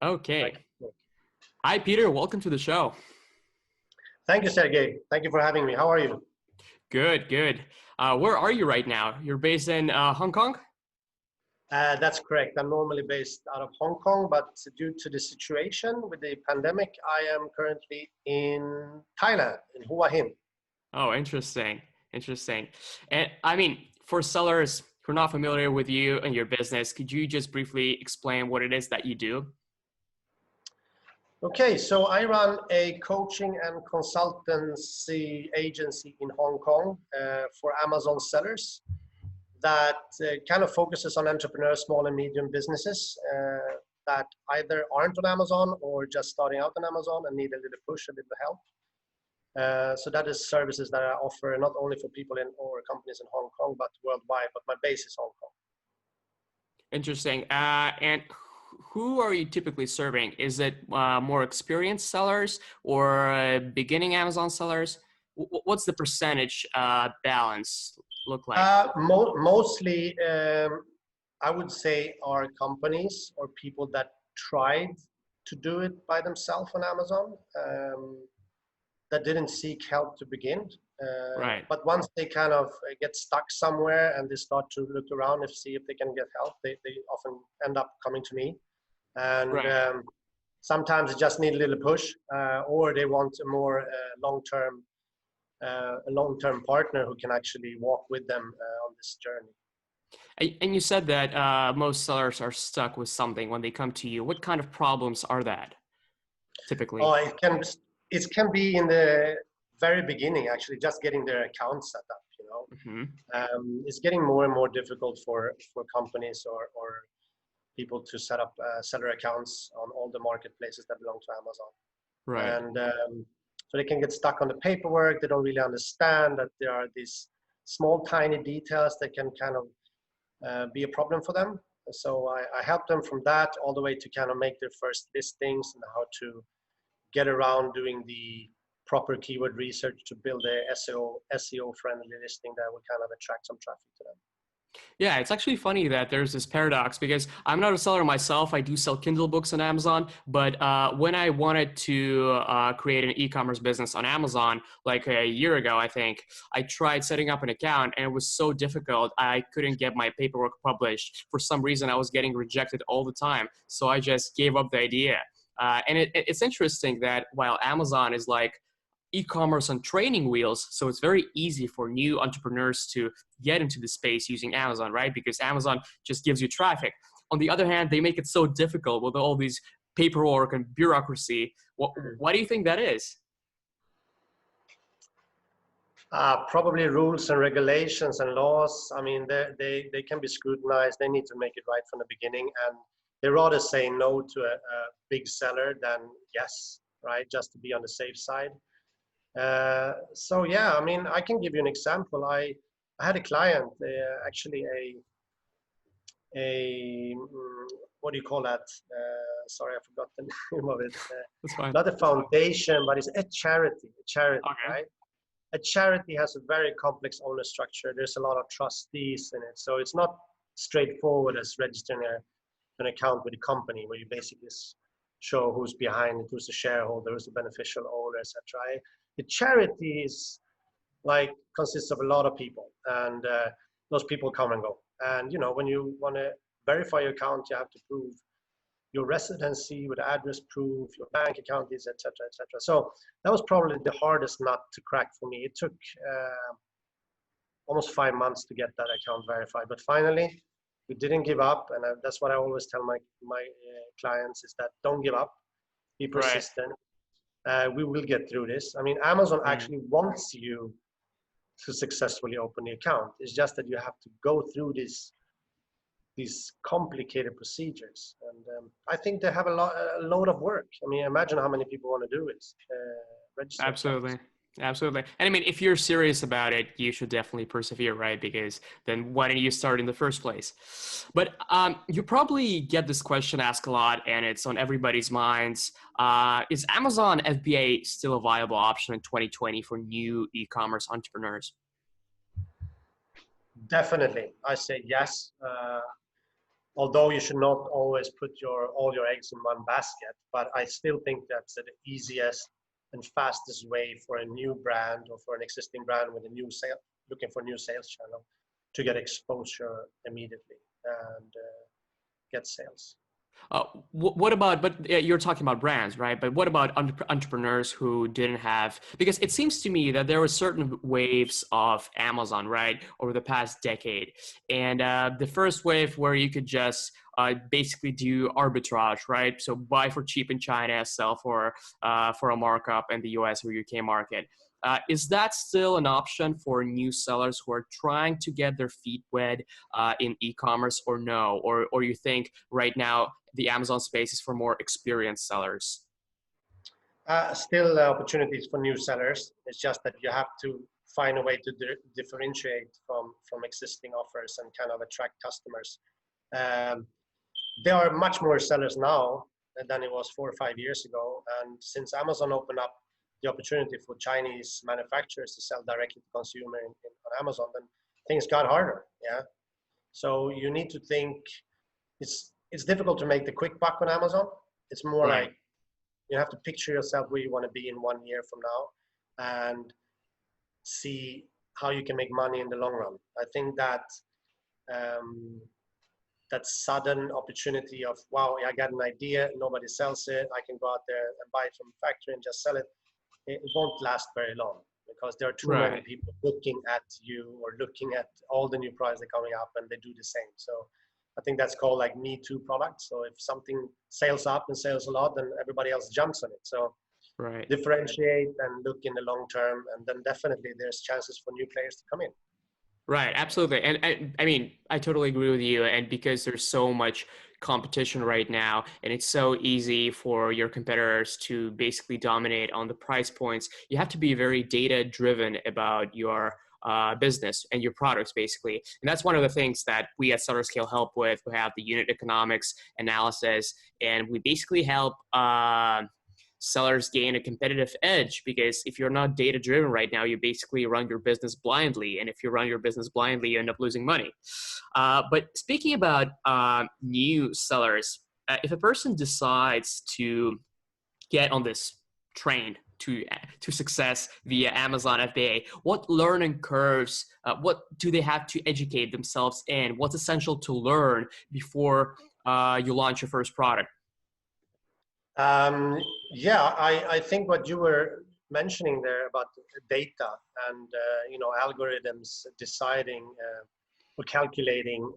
Okay. Hi, Peter. Welcome to the show. Thank you, Sergey. Thank you for having me. How are you? Good, good. Where are you right now? You're based in Hong Kong? That's correct. I'm normally based out of Hong Kong, but due to the situation with the pandemic, I am currently in Thailand, in Hua Hin. Oh, interesting. Interesting. And I mean, for sellers who are not familiar with you and your business, could you just briefly explain what it is that you do? Okay, so I run a coaching and consultancy agency in Hong Kong for Amazon sellers that kind of focuses on entrepreneurs, small and medium businesses that either aren't on Amazon or just starting out on Amazon and need a little push, a little help. So that is services that I offer not only for people in or companies in Hong Kong, but worldwide, but my base is Hong Kong. Interesting. And who are you typically serving? Is it more experienced sellers or beginning Amazon sellers? What's the percentage balance look like? Mostly, I would say are companies or people that tried to do it by themselves on Amazon that didn't seek help to begin. Right. But once they kind of get stuck somewhere and they start to look around and see if they can get help, they often end up coming to me. And Right. sometimes they just need a little push or they want a more long-term partner who can actually walk with them on this journey. And you said that most sellers are stuck with something when they come to you. What kind of problems are that Oh, typically? it can be in the very beginning, actually, just getting their account set up. Hmm. It's getting more and more difficult for companies or people to set up seller accounts on all the marketplaces that belong to Amazon. Right. And so they can get stuck on the paperwork. They don't really understand that there are these small, tiny details that can kind of be a problem for them. So I help them from that all the way to kind of make their first listings and how to get around doing the proper keyword research to build a SEO friendly listing that will kind of attract some traffic to them. Yeah, it's actually funny that there's this paradox because I'm not a seller myself. I do sell Kindle books on Amazon, but when I wanted to create an e-commerce business on Amazon, like a year ago, I think, I tried setting up an account and it was so difficult. I couldn't get my paperwork published. For some reason, I was getting rejected all the time. So I just gave up the idea. And it's interesting that while Amazon is like e-commerce on training wheels, so it's very easy for new entrepreneurs to get into the space using Amazon, right? Because Amazon just gives you traffic. On the other hand, they make it so difficult with all these paperwork and bureaucracy. Why do you think that is? Probably rules and regulations and laws. I mean, they can be scrutinized. They need to make it right from the beginning, and they rather say no to a big seller than yes, right? Just to be on the safe side. So yeah, I mean, I can give you an example. I had a client, actually what do you call that? Sorry, I forgot the name of it. That's fine. Not a foundation, but it's a charity. A charity, Okay. right? A charity has a very complex owner structure. There's a lot of trustees in it, so it's not straightforward as registering an account with a company where you basically show who's behind it, who's the shareholder, who's the beneficial owner, etc. The charity is like consists of a lot of people, and those people come and go. And when you want to verify your account, you have to prove your residency with address proof, your bank account is, etc., etc. So that was probably the hardest nut to crack for me. It took almost 5 months to get that account verified, but finally we didn't give up, and that's what I always tell my clients is that don't give up, be Right. persistent. We will get through this. I mean, Amazon Mm. actually wants you to successfully open the account. It's just that you have to go through these complicated procedures, and I think they have a load of work. I mean, imagine how many people want to do it, register accounts. Absolutely. Absolutely. And I mean, if you're serious about it, you should definitely persevere, right? Because then why didn't you start in the first place? But you probably get this question asked a lot, and it's on everybody's minds. Is Amazon FBA still a viable option in 2020 for new e-commerce entrepreneurs? Definitely, I say yes. although you should not always put all your eggs in one basket, but I still think that's the easiest and fastest way for a new brand or for an existing brand with a new sale, looking for new sales channel, to get exposure immediately and get sales. What about, but you're talking about brands, right? But what about entrepreneurs who didn't have, because it seems to me that there were certain waves of Amazon, right, over the past decade. And the first wave where you could just basically do arbitrage, right? So buy for cheap in China, sell for a markup in the US or UK market. Is that still an option for new sellers who are trying to get their feet wet in e-commerce, or no? Or you think right now the Amazon space is for more experienced sellers? Still opportunities for new sellers. It's just that you have to find a way to differentiate from existing offers and kind of attract customers. There are much more sellers now than it was 4 or 5 years ago. And since Amazon opened up the opportunity for Chinese manufacturers to sell directly to consumer on Amazon, then things got harder. Yeah. So you need to think, it's difficult to make the quick buck on Amazon. It's more Right. like you have to picture yourself where you want to be in 1 year from now and see how you can make money in the long run. I think that that sudden opportunity of, wow, I got an idea, nobody sells it, I can go out there and buy it from the factory and just sell it, it won't last very long, because there are too many Right. people looking at you or looking at all the new products that are coming up, and they do the same. So I think that's called like Me Too products. So if something sales up and sales a lot, then everybody else jumps on it. So Right. differentiate and look in the long term, and then definitely there's chances for new players to come in. Right, absolutely. And I mean, I totally agree with you. And because there's so much competition right now, and it's so easy for your competitors to basically dominate on the price points, you have to be very data driven about your business and your products, basically. And that's one of the things that we at Sellerscale help with. We have the unit economics analysis, and we basically help sellers gain a competitive edge, because if you're not data driven right now, you basically run your business blindly, and if you run your business blindly, you end up losing money. But speaking about new sellers, if a person decides to get on this train to success via Amazon FBA, what learning curves, what do they have to educate themselves in? What's essential to learn before you launch your first product? Yeah, I think what you were mentioning there about data and algorithms deciding or calculating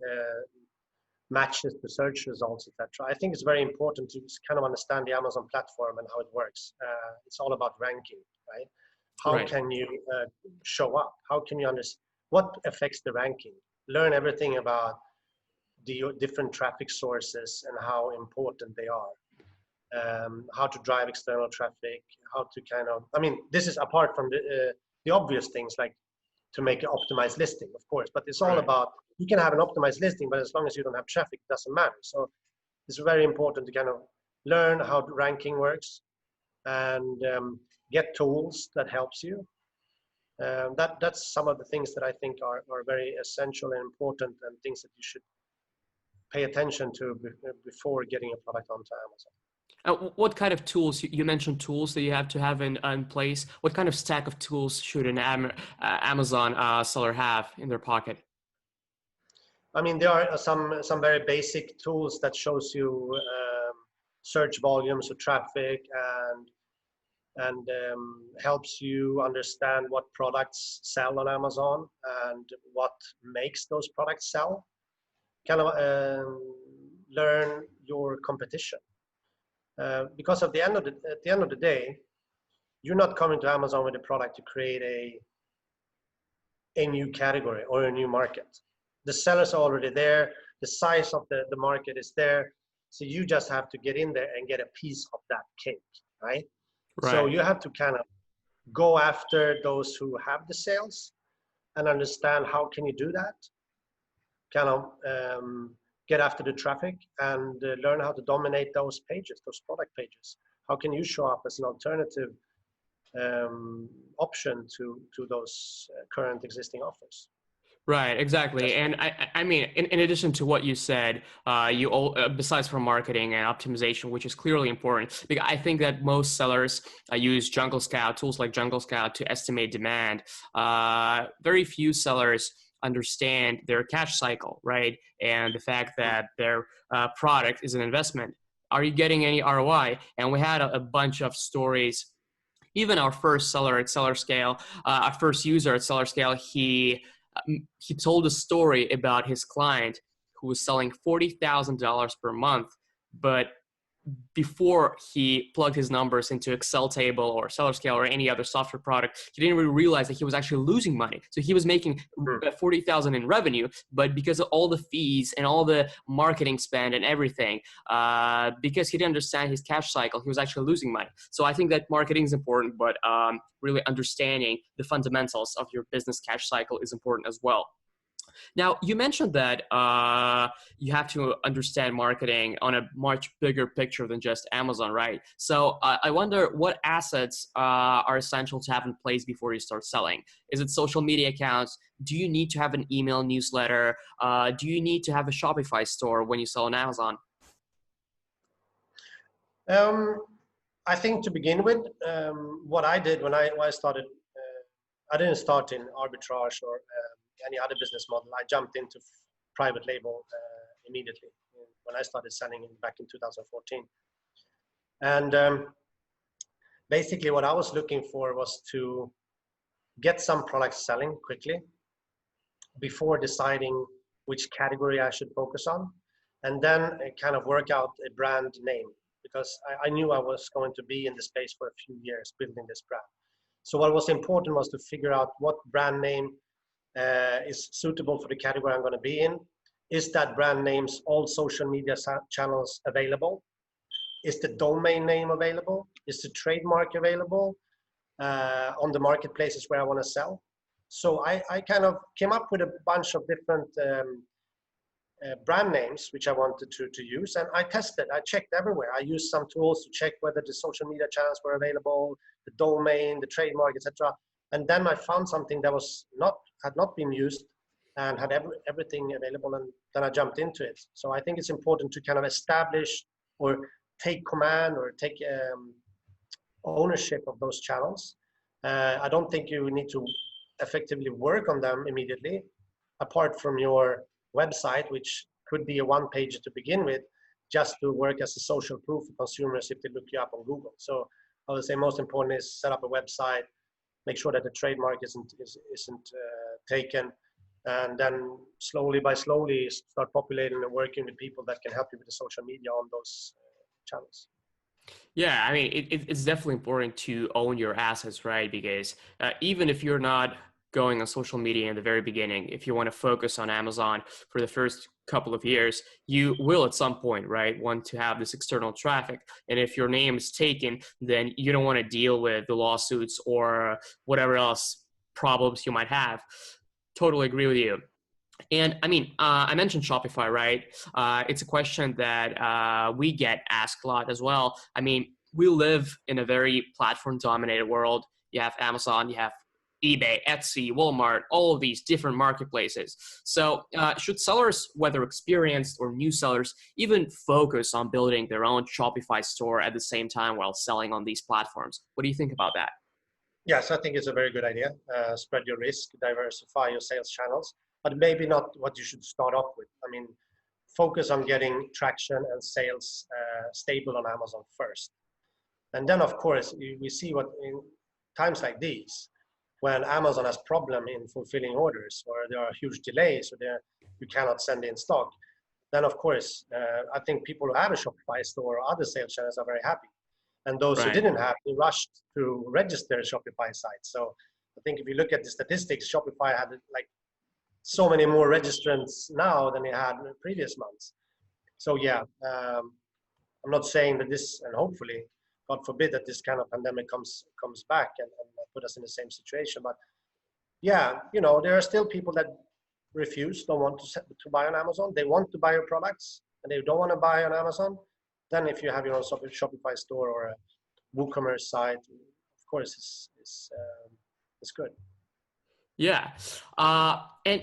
matches to search results, etc. I think it's very important to kind of understand the Amazon platform and how it works. It's all about ranking, right? How Right. can you show up? How can you understand what affects the ranking? Learn everything about the different traffic sources and how important they are. How to drive external traffic, how to kind of, I mean, this is apart from the obvious things like to make an optimized listing, of course, but it's all Right. about, you can have an optimized listing, but as long as you don't have traffic, it doesn't matter. So it's very important to kind of learn how ranking works and get tools that helps you. That's some of the things that I think are very essential and important, and things that you should pay attention to before getting a product onto Amazon. What kind of tools, you mentioned tools that you have to have in place. What kind of stack of tools should an Amazon seller have in their pocket? I mean, there are some very basic tools that shows you search volumes of traffic and helps you understand what products sell on Amazon and what makes those products sell. Kind of learn your competition, because at the end of the day, you're not coming to Amazon with a product to create a new category or a new market. The sellers are already there. The size of the market is there. So you just have to get in there and get a piece of that cake, right? So Right. you have to kind of go after those who have the sales and understand how can you do that. Kind of get after the traffic and learn how to dominate those pages, those product pages. How can you show up as an alternative option to those current existing offers? Right, exactly. That's And I mean, in addition to what you said, besides from marketing and optimization, which is clearly important, because I think that most sellers use Jungle Scout, tools like Jungle Scout to estimate demand. Very few sellers understand their cash cycle, right? And the fact that their product is an investment. Are you getting any ROI? And we had a bunch of stories. Even our first seller at Sellerscale, our first user at Sellerscale, he told a story about his client who was selling $40,000 per month, but before he plugged his numbers into Excel table or Sellerscale or any other software product, he didn't really realize that he was actually losing money. So he was making Mm. 40,000 in revenue, but because of all the fees and all the marketing spend and everything, because he didn't understand his cash cycle, he was actually losing money. So I think that marketing is important, but really understanding the fundamentals of your business cash cycle is important as well. Now, you mentioned that you have to understand marketing on a much bigger picture than just Amazon, right? So I wonder what assets are essential to have in place before you start selling. Is it social media accounts? Do you need to have an email newsletter? Do you need to have a Shopify store when you sell on Amazon? Um, I think to begin with, what I did when I started, I didn't start in arbitrage or any other business model. I jumped into private label immediately when I started selling back in 2014. And basically what I was looking for was to get some products selling quickly before deciding which category I should focus on, and then kind of work out a brand name, because I knew I was going to be in the space for a few years building this brand. So what was important was to figure out what brand name is suitable for the category I'm going to be in. Is that brand name's all social media channels available? Is the domain name available? Is the trademark available on the marketplaces where I want to sell? So I kind of came up with a bunch of different brand names which I wanted to use, and I tested. I checked everywhere. I used some tools to check whether the social media channels were available, the domain, the trademark, etc. And then I found something that had not been used and had everything available, and then I jumped into it. So I think it's important to kind of establish or take command or take ownership of those channels. I don't think you need to effectively work on them immediately, apart from your website, which could be a one page to begin with, just to work as a social proof for consumers if they look you up on Google. So I would say most important is set up a website, make sure that the trademark isn't taken, and then slowly start populating and working with people that can help you with the social media on those channels. Yeah, I mean, it's definitely important to own your assets, right? Because even if you're not going on social media in the very beginning, if you want to focus on Amazon for the first couple of years, you will at some point, right, want to have this external traffic. And if your name is taken, then you don't want to deal with the lawsuits or whatever else problems you might have. Totally agree with you. And I mean, I mentioned Shopify, right? It's a question that we get asked a lot as well. I mean, we live in a very platform dominated world. You have Amazon, you have eBay, Etsy, Walmart, all of these different marketplaces. So should sellers, whether experienced or new sellers, even focus on building their own Shopify store at the same time while selling on these platforms? What do you think about that? Yes, I think it's a very good idea. Spread your risk, diversify your sales channels, but maybe not what you should start off with. I mean, focus on getting traction and sales stable on Amazon first. And then, of course, we see what in times like these, when Amazon has problem in fulfilling orders, or there are huge delays, or you cannot send in stock, then of course, I think people who have a Shopify store or other sales channels are very happy. And those who Right. didn't have, they rushed to register a Shopify site. So I think if you look at the statistics, Shopify had like so many more registrants now than it had in previous months. So yeah, I'm not saying that this, and hopefully, God forbid, that this kind of pandemic comes back and put us in the same situation. But yeah, there are still people that don't want to buy on Amazon. They want to buy your products and they don't want to buy on Amazon. Then if you have your own Shopify store or a WooCommerce site, of course, it's good. Yeah. And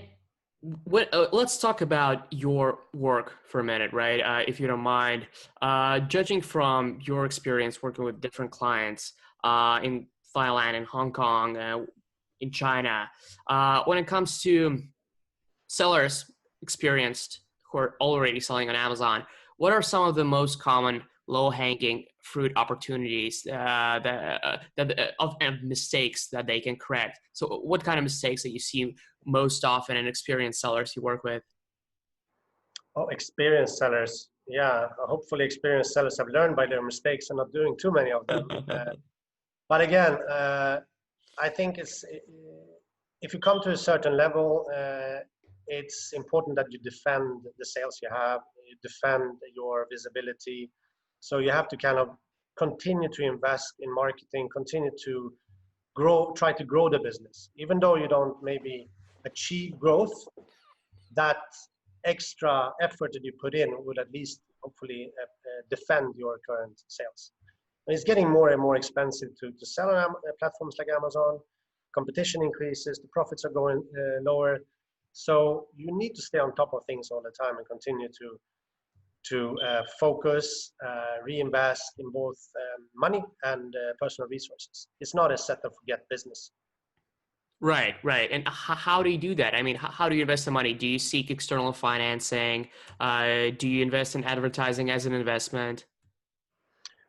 Let's talk about your work for a minute, right? If you don't mind. Judging from your experience working with different clients in Thailand and Hong Kong, in China, when it comes to sellers experienced who are already selling on Amazon, what are some of the most common low-hanging fruit opportunities of mistakes that they can correct? So, what kind of mistakes that you see most often in experienced sellers you work with? Oh, experienced sellers. Yeah, hopefully experienced sellers have learned by their mistakes and not doing too many of them. But again, I think if you come to a certain level, it's important that you defend the sales you have, you defend your visibility. So you have to kind of continue to invest in marketing, continue to grow, try to grow the business. Even though you don't maybe achieve growth, that extra effort that you put in would at least hopefully defend your current sales. And it's getting more and more expensive to sell on platforms like Amazon. Competition increases, the profits are going lower. So you need to stay on top of things all the time and continue to focus, reinvest in both money and personal resources. It's not a set and forget business. Right, right. And how do you do that? I mean, how do you invest the money? Do you seek external financing? Do you invest in advertising as an investment?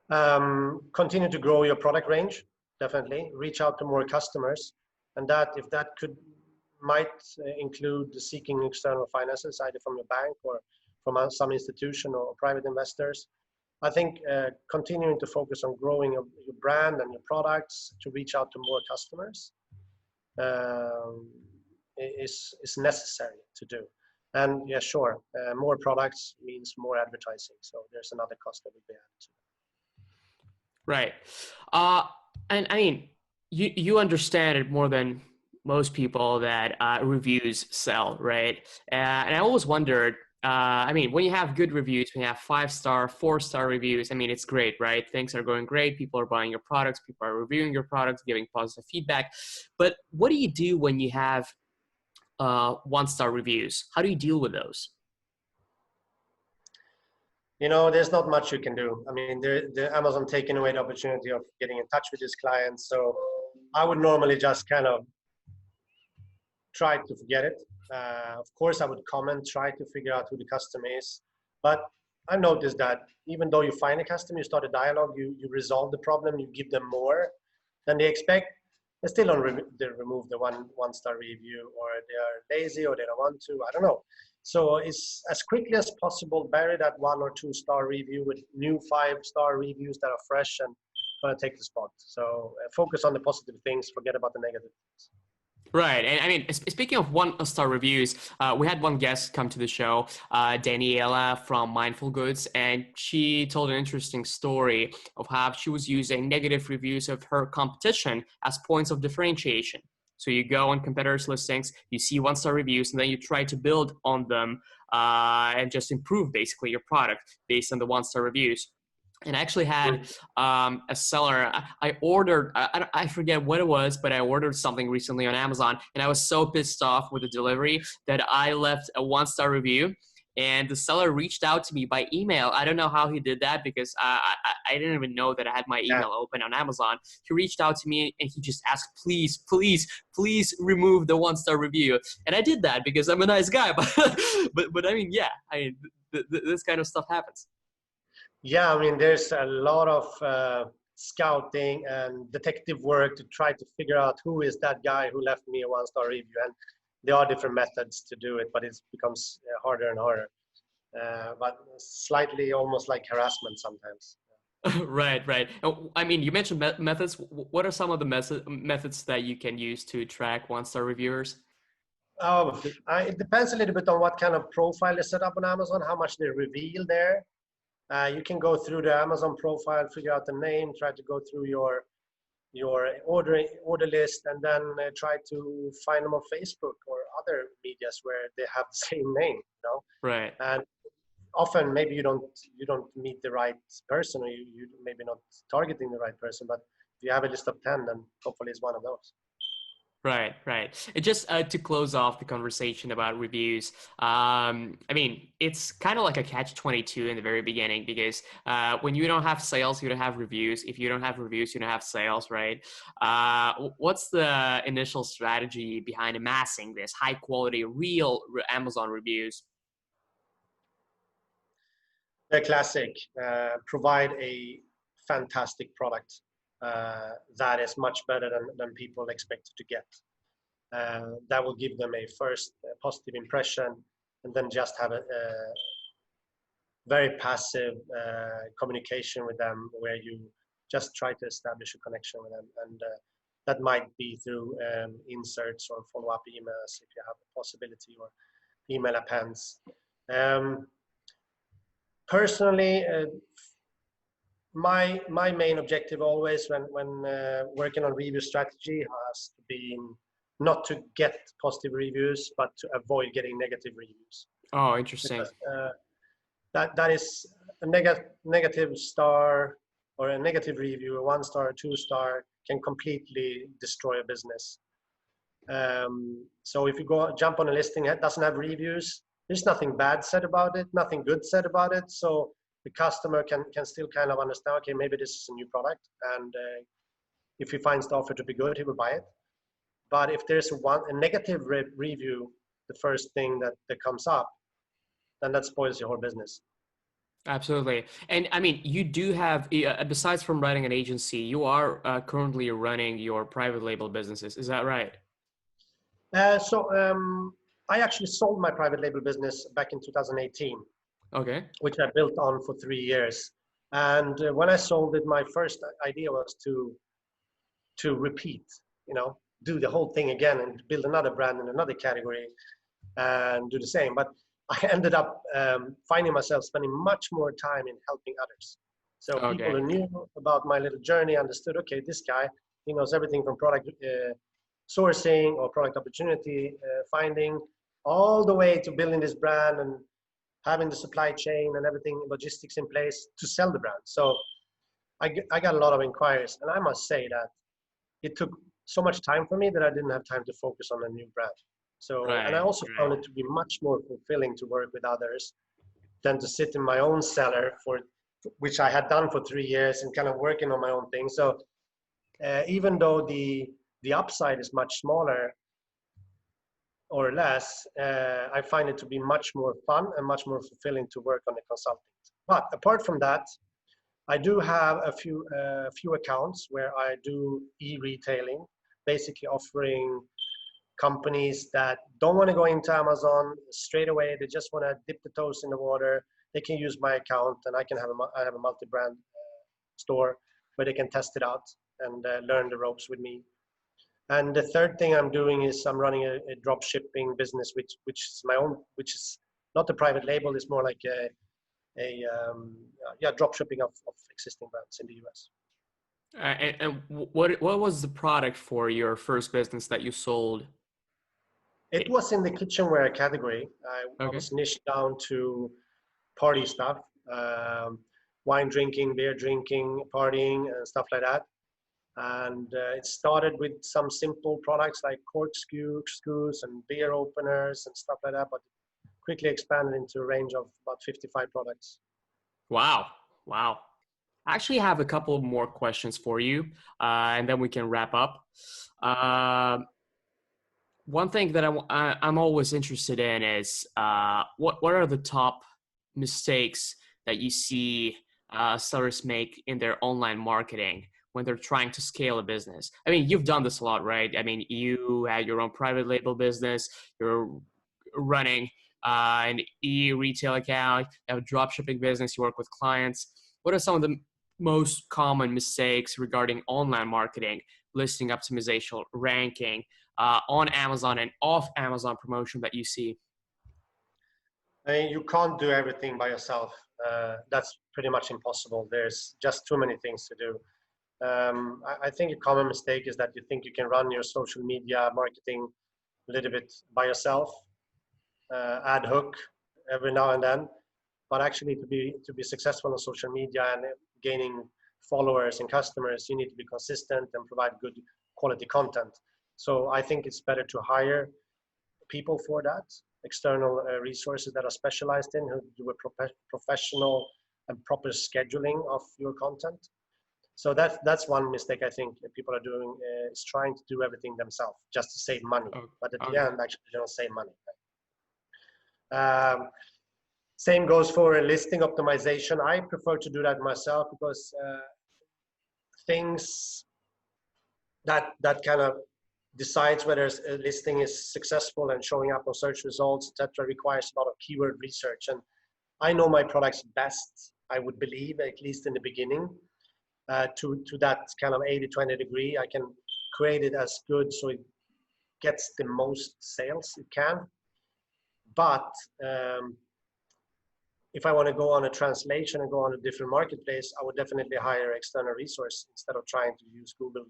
Continue to grow your product range, definitely. Reach out to more customers. And that, if that might include seeking external finances, either from your bank or from some institution or private investors. I think continuing to focus on growing your brand and your products to reach out to more customers is necessary to do. And yeah, sure, more products means more advertising. So there's another cost that would be added to that. Right. And I mean, you understand it more than most people that reviews sell, right? And I always wondered, I mean, when you have good reviews, when you have 5-star, 4-star reviews, I mean, it's great, right? Things are going great. People are buying your products. People are reviewing your products, giving positive feedback. But what do you do when you have 1-star reviews? How do you deal with those? There's not much you can do. I mean, the Amazon taking away the opportunity of getting in touch with his clients. So I would normally just kind of try to forget it. Of course, I would comment, try to figure out who the customer is. But I noticed that even though you find a customer, you start a dialogue, you resolve the problem, you give them more than they expect, they still don't remove the one-star review, or they are lazy, or they don't want to. I don't know. So it's as quickly as possible, bury that 1 or 2-star review with new 5-star reviews that are fresh and going to take the spot. So focus on the positive things, forget about the negative things. Right. And I mean, speaking of 1-star reviews, we had one guest come to the show, Daniela from Mindful Goods, and she told an interesting story of how she was using negative reviews of her competition as points of differentiation. So you go on competitors' listings, you see 1-star reviews, and then you try to build on them and just improve basically your product based on the 1-star reviews. And I actually had a seller. I ordered, I forget what it was, but I ordered something recently on Amazon, and I was so pissed off with the delivery that I left a 1-star review. And the seller reached out to me by email. I don't know how he did that, because I didn't even know that I had my email open on Amazon. He reached out to me and he just asked, please, please, please remove the 1-star review. And I did that because I'm a nice guy. But I mean, yeah, I mean, this kind of stuff happens. Yeah, I mean, there's a lot of scouting and detective work to try to figure out who is that guy who left me a 1-star review. And there are different methods to do it, but it becomes harder and harder. But slightly almost like harassment sometimes. Right, right. I mean, you mentioned methods. What are some of the methods that you can use to track 1-star reviewers? It depends a little bit on what kind of profile is set up on Amazon, how much they reveal there. You can go through the Amazon profile, figure out the name, try to go through your order list, and then try to find them on Facebook or other medias where they have the same name. Right. And often maybe you don't meet the right person, or you maybe not targeting the right person. But if you have a list of 10, then hopefully it's one of those. Right, right. And just to close off the conversation about reviews, I mean, it's kind of like a catch-22 in the very beginning because when you don't have sales, you don't have reviews. If you don't have reviews, you don't have sales, right? What's the initial strategy behind amassing this high-quality, real Amazon reviews? The classic, provide a fantastic product that is much better than people expected to get. That will give them a first positive impression, and then just have a very passive communication with them where you just try to establish a connection with them. And that might be through inserts or follow-up emails if you have the possibility, or email appends. Personally, my main objective always when working on review strategy has been not to get positive reviews, but to avoid getting negative reviews. Oh, interesting. Because that is a negative star or a negative review, a 1 star, 2 star, can completely destroy a business. So if you jump on a listing that doesn't have reviews, there's nothing bad said about it, nothing good said about it. So the customer can still kind of understand, okay, maybe this is a new product, and if he finds the offer to be good, he will buy it. But if there's a negative review, the first thing that comes up, then that spoils your whole business. Absolutely. And I mean, you do have, besides from running an agency, you are currently running your private label businesses. Is that right? So I actually sold my private label business back in 2018, Okay. which I built on for 3 years. And when I sold it, my first idea was to repeat, do the whole thing again and build another brand in another category and do the same. But I ended up finding myself spending much more time in helping others. So people Okay. who knew about my little journey understood, okay, this guy, he knows everything from product sourcing or product opportunity finding, all the way to building this brand and having the supply chain and everything, logistics in place to sell the brand. So I got a lot of inquiries, and I must say that it took so much time for me that I didn't have time to focus on a new brand. So, and I Right. also found Right. it to be much more fulfilling to work with others than to sit in my own cellar which I had done for 3 years and kind of working on my own thing. So even though the upside is much smaller or less, I find it to be much more fun and much more fulfilling to work on the consulting. But apart from that, I do have a few accounts where I do e-retailing, basically offering companies that don't want to go into Amazon straight away. They just want to dip the toes in the water. They can use my account, and I have a multi-brand store where they can test it out and learn the ropes with me. And the third thing I'm doing is I'm running a drop shipping business, which is my own, which is not a private label. It's more like a drop shipping of existing brands in the US. And what was the product for your first business that you sold? It was in the kitchenware category. I Okay. was niched down to party stuff, wine drinking, beer drinking, partying, and stuff like that. And it started with some simple products like corkscrews and beer openers and stuff like that, but quickly expanded into a range of about 55 products. Wow. Wow. I actually have a couple more questions for you, and then we can wrap up. Uh, One thing that I'm always interested in is what are the top mistakes that you see sellers make in their online marketing when they're trying to scale a business? I mean, you've done this a lot, right? I mean, you had your own private label business. You're running an e-retail account. You have a drop shipping business. You work with clients. What are some of the most common mistakes regarding online marketing, listing optimization, ranking, on Amazon and off Amazon promotion that you see? I mean, you can't do everything by yourself. That's pretty much impossible. There's just too many things to do. I think a common mistake is that you think you can run your social media marketing a little bit by yourself, ad hoc, every now and then. But actually, to be successful on social media and gaining followers and customers, you need to be consistent and provide good quality content. So I think it's better to hire people for that, external resources that are specialized in, who do a professional and proper scheduling of your content. So that's one mistake I think people are doing, is trying to do everything themselves just to save money. Oh, But at the okay. end, actually, they don't save money. Same goes for listing optimization. I prefer to do that myself because things that kind of decides whether a listing is successful and showing up on search results, etc., requires a lot of keyword research. And I know my products best, I would believe, at least in the beginning, to that kind of 80-20 degree. I can create it as good so it gets the most sales it can. But if I want to go on a translation and go on a different marketplace, I would definitely hire external resource instead of trying to use Google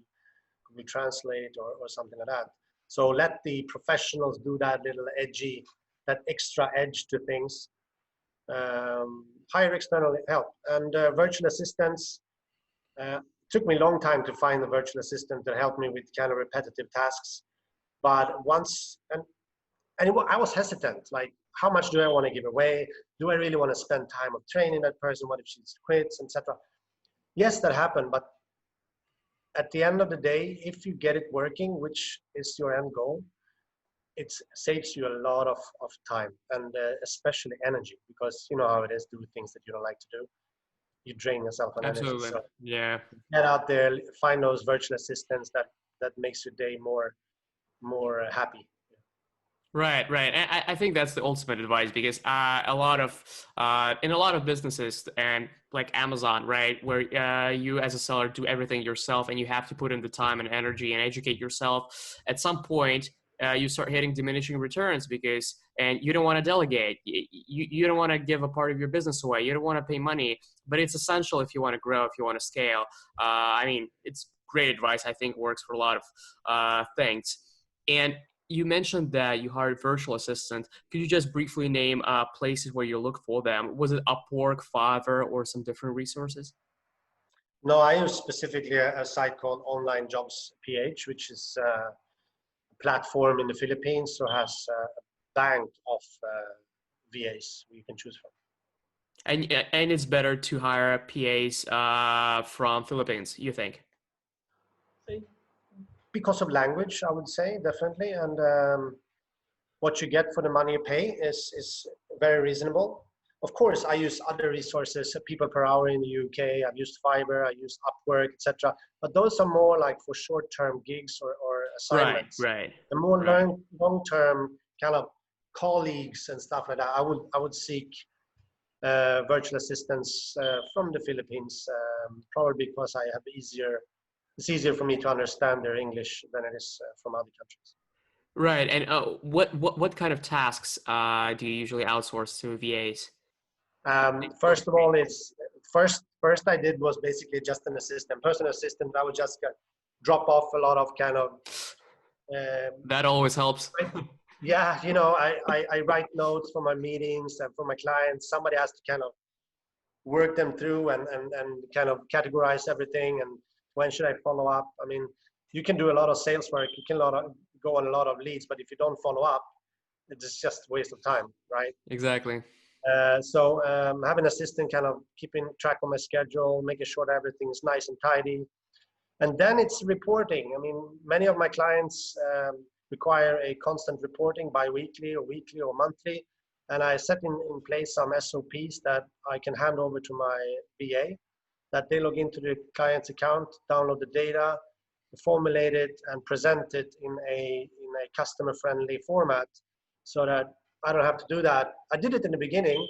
Translate or something like that. So let the professionals do that little edgy, that extra edge to things. Hire external help. And virtual assistants, took me a long time to find a virtual assistant to help me with kind of repetitive tasks. But once, and I was hesitant, like, how much do I want to give away? Do I really want to spend time of training that person? What if she quits, etc.? Yes, that happened, but at the end of the day, if you get it working, which is your end goal, it saves you a lot of time and especially energy, because you know how it is, do things that you don't like to do. You drain yourself on energy. Absolutely. So Yeah. get out there, find those virtual assistants that makes your day more happy. Right, right. And I think that's the ultimate advice because in a lot of businesses and like Amazon, right, where you as a seller do everything yourself and you have to put in the time and energy and educate yourself. At some point, you start hitting diminishing returns and you don't want to delegate. You don't want to give a part of your business away. You don't want to pay money, but it's essential if you want to grow, if you want to scale. I mean, it's great advice. I think works for a lot of things. And you mentioned that you hired virtual assistants. Could you just briefly name places where you look for them? Was it Upwork, Fiverr, or some different resources? No, I use specifically a site called Online Jobs PH, which is a platform in the Philippines, so has a bank of VAs you can choose from. And it's better to hire PAs from Philippines, you think? Because of language, I would say, definitely. And what you get for the money you pay is very reasonable. Of course, I use other resources, people per hour in the UK. I've used Fiverr, I used Upwork, etc. But those are more like for short-term gigs or Right, assignments. right, The more right. long-term kind of colleagues and stuff like that, I would seek virtual assistants from the Philippines, probably because it's easier for me to understand their English than it is from other countries. Right. And what kind of tasks do you usually outsource to VAs? First of all, it's first I did was basically just an assistant, personal assistant. I would just drop off a lot of kind of That always helps. yeah, you know, I write notes for my meetings and for my clients. Somebody has to kind of work them through and kind of categorize everything, and when should I follow up. I mean, you can do a lot of sales work, you can go on a lot of leads, but if you don't follow up, it's just a waste of time, right? Exactly. So have an assistant kind of keeping track of my schedule, making sure that everything is nice and tidy. And then it's reporting. I mean, many of my clients require a constant reporting bi-weekly or weekly or monthly. And I set in place some SOPs that I can hand over to my VA, that they log into the client's account, download the data, formulate it, and present it in a customer-friendly format so that I don't have to do that. I did it in the beginning,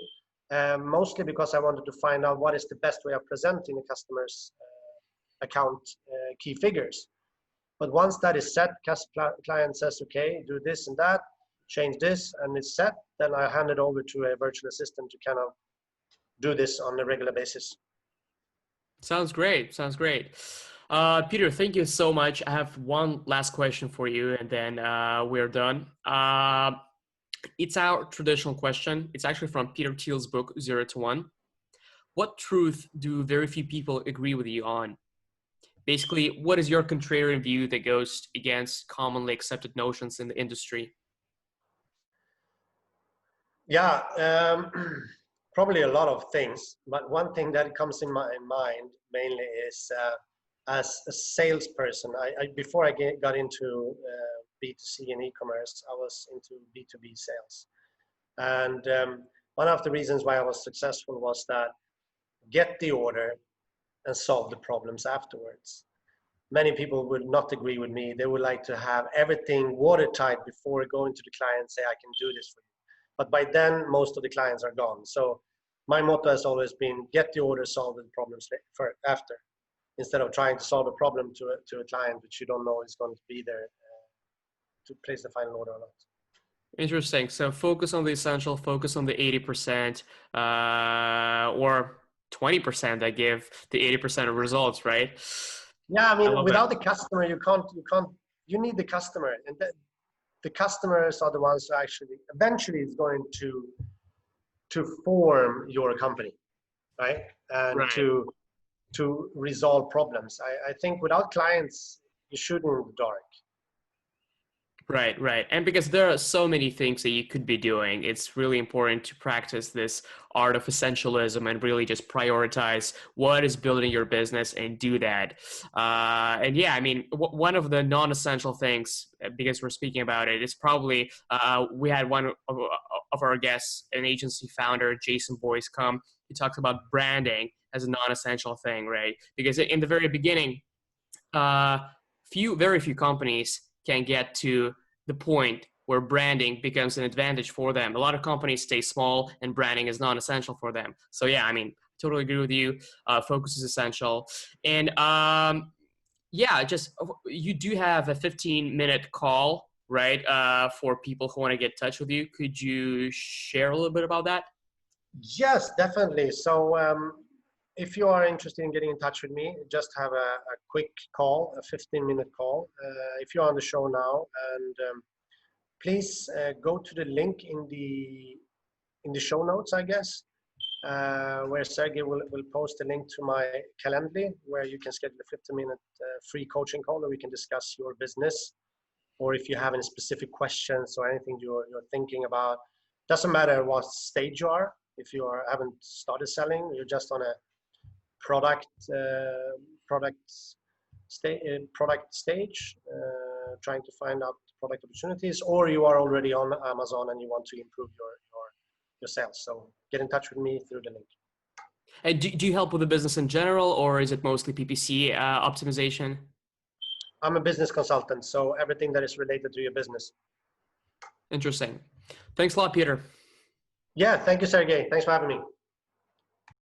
mostly because I wanted to find out what is the best way of presenting the customer's account key figures. But once that is set, client says, okay, do this and that, change this, and it's set, then I hand it over to a virtual assistant to kind of do this on a regular basis. Sounds great. Sounds great. Peter, thank you so much. I have one last question for you, and then we're done. It's our traditional question. It's actually from Peter Thiel's book, 0 to 1. What truth do very few people agree with you on? Basically, what is your contrarian view that goes against commonly accepted notions in the industry? Yeah, probably a lot of things, but one thing that comes in my mind mainly is as a salesperson. Before I got into B2C and e-commerce, I was into B2B sales, and one of the reasons why I was successful was that get the order and solve the problems afterwards. Many people would not agree with me. They would like to have everything watertight before going to the client and say, I can do this for you. But by then, most of the clients are gone. So my motto has always been, get the order, solve the problems after, instead of trying to solve a problem to a client which you don't know is going to be there to place the final order or not. Interesting. So focus on the essential, focus on the 80%, or 20% that give the 80% of results, right? Yeah, I I mean, love that. without the customer, you need the customer. And the customers are the ones who actually, eventually is going to form your company, right? And Right. to resolve problems. I think without clients, you shoot in the dark. Right, right. And because there are so many things that you could be doing, it's really important to practice this art of essentialism and really just prioritize what is building your business and do that. And yeah, I mean, one of the non-essential things, because we're speaking about it, is probably we had one of our guests, an agency founder, Jason Boyce, come. He talks about branding as a non-essential thing, right? Because in the very beginning, uh, very few companies can get to the point where branding becomes an advantage for them. A lot of companies stay small and branding is non-essential for them. So yeah, I mean, totally agree with you. Focus is essential. And yeah, just you do have a 15-minute call, right? For people who want to get in touch with you. Could you share a little bit about that? Yes, definitely. So if you are interested in getting in touch with me, just have a quick call, a 15-minute call. If you're on the show now, and please go to the link in the show notes, I guess, where Sergey will post a link to my Calendly, where you can schedule a 15-minute free coaching call, where we can discuss your business, or if you have any specific questions or anything you're thinking about. Doesn't matter what stage you are. If you haven't started selling, you're just on a product stage, trying to find out product opportunities, or you are already on Amazon and you want to improve your sales. So get in touch with me through the link. And do you help with the business in general, or is it mostly PPC optimization? I'm a business consultant, so everything that is related to your business. Interesting. Thanks a lot, Peter. Yeah, thank you, Sergey. Thanks for having me.